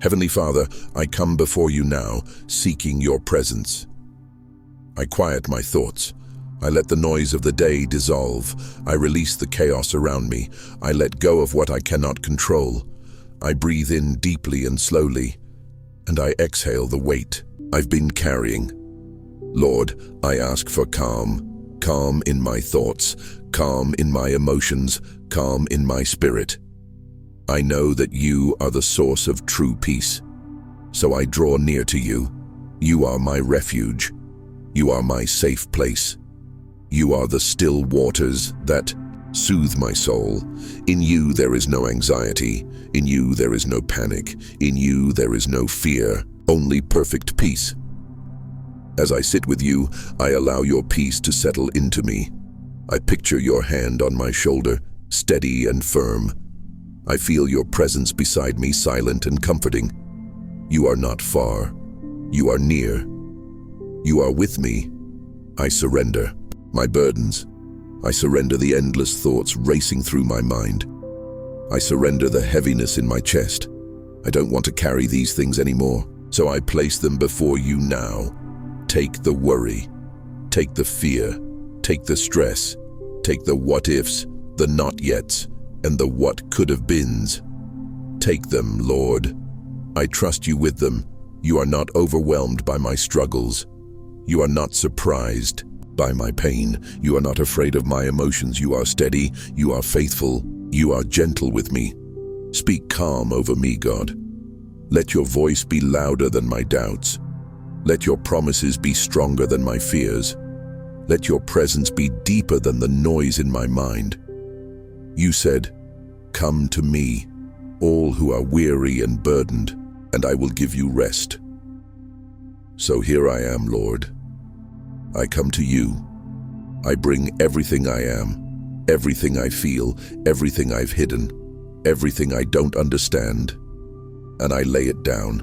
Heavenly Father, I come before you now, seeking your presence. I quiet my thoughts. I let the noise of the day dissolve. I release the chaos around me. I let go of what I cannot control. I breathe in deeply and slowly, and I exhale the weight I've been carrying. Lord, I ask for calm. Calm in my thoughts, calm in my emotions, calm in my spirit. I know that you are the source of true peace, so I draw near to you. You are my refuge. You are my safe place. You are the still waters that soothe my soul. In you there is no anxiety. In you there is no panic. In you there is no fear, only perfect peace. As I sit with you, I allow your peace to settle into me. I picture your hand on my shoulder, steady and firm. I feel your presence beside me, silent and comforting. You are not far. You are near. You are with me. I surrender my burdens. I surrender the endless thoughts racing through my mind. I surrender the heaviness in my chest. I don't want to carry these things anymore, so I place them before you now. Take the worry, take the fear, take the stress, take the what-ifs, the not-yets, and the what-could-have-beens. Take them, Lord. I trust you with them. You are not overwhelmed by my struggles. You are not surprised by my pain. You are not afraid of my emotions. You are steady. You are faithful. You are gentle with me. Speak calm over me, God. Let your voice be louder than my doubts. Let your promises be stronger than my fears. Let your presence be deeper than the noise in my mind. You said, "Come to me, all who are weary and burdened, and I will give you rest." So here I am, Lord. I come to you. I bring everything I am, everything I feel, everything I've hidden, everything I don't understand, and I lay it down.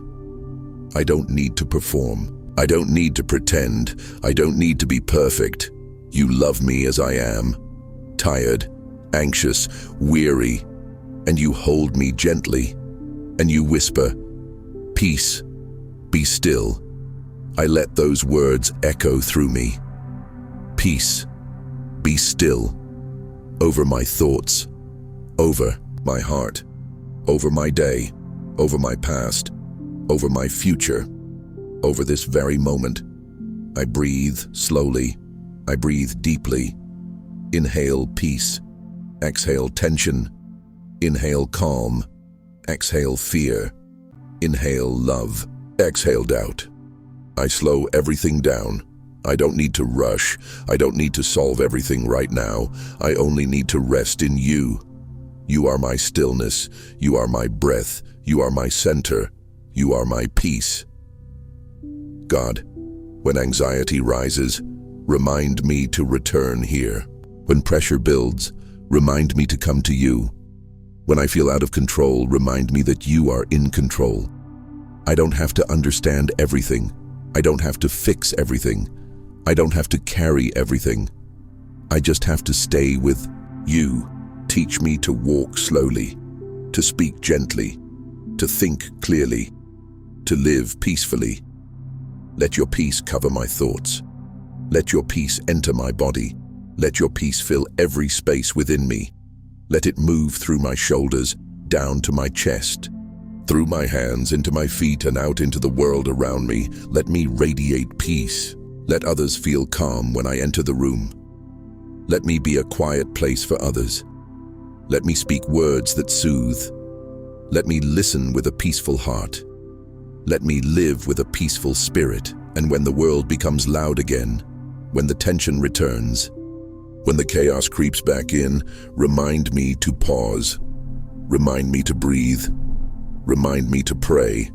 I don't need to perform. I don't need to pretend. I don't need to be perfect. You love me as I am, tired, anxious, weary, and you hold me gently, and you whisper, "Peace, be still." I let those words echo through me. Peace, be still, over my thoughts, over my heart, over my day, over my past, over my future, over this very moment. I breathe slowly. I breathe deeply. Inhale peace. Exhale tension. Inhale calm. Exhale fear. Inhale love. Exhale doubt. I slow everything down. I don't need to rush. I don't need to solve everything right now. I only need to rest in you. You are my stillness. You are my breath. You are my center. You are my peace. God, when anxiety rises, remind me to return here. When pressure builds, remind me to come to you. When I feel out of control, remind me that you are in control. I don't have to understand everything. I don't have to fix everything. I don't have to carry everything. I just have to stay with you. Teach me to walk slowly, to speak gently, to think clearly, to live peacefully. Let your peace cover my thoughts. Let your peace enter my body. Let your peace fill every space within me. Let it move through my shoulders, down to my chest, through my hands, into my feet, and out into the world around me. Let me radiate peace. Let others feel calm when I enter the room. Let me be a quiet place for others. Let me speak words that soothe. Let me listen with a peaceful heart. Let me live with a peaceful spirit. And when the world becomes loud again, when the tension returns, when the chaos creeps back in, remind me to pause. Remind me to breathe. Remind me to pray.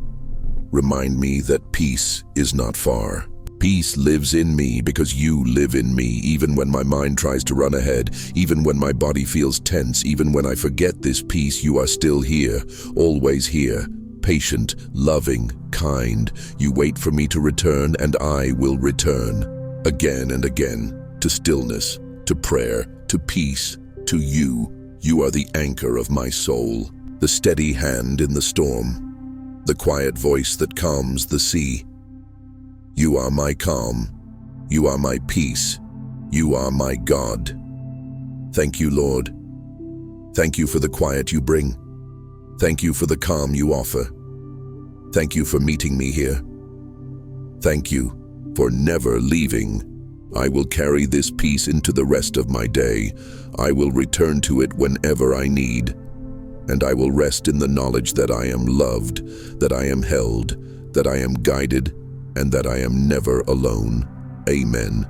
Remind me that peace is not far. Peace lives in me because you live in me, even when my mind tries to run ahead, even when my body feels tense, even when I forget this peace, you are still here, always here, patient, loving, kind. You wait for me to return, and I will return, again and again, to stillness, to prayer, to peace, to you. You are the anchor of my soul, the steady hand in the storm. the quiet voice that calms the sea. You are my calm. You are my peace. You are my God. Thank you, Lord. Thank you for the quiet you bring. Thank you for the calm you offer. Thank you for meeting me here. Thank you for never leaving. I will carry this peace into the rest of my day. I will return to it whenever I need. And I will rest in the knowledge that I am loved, that I am held, that I am guided, and that I am never alone. Amen.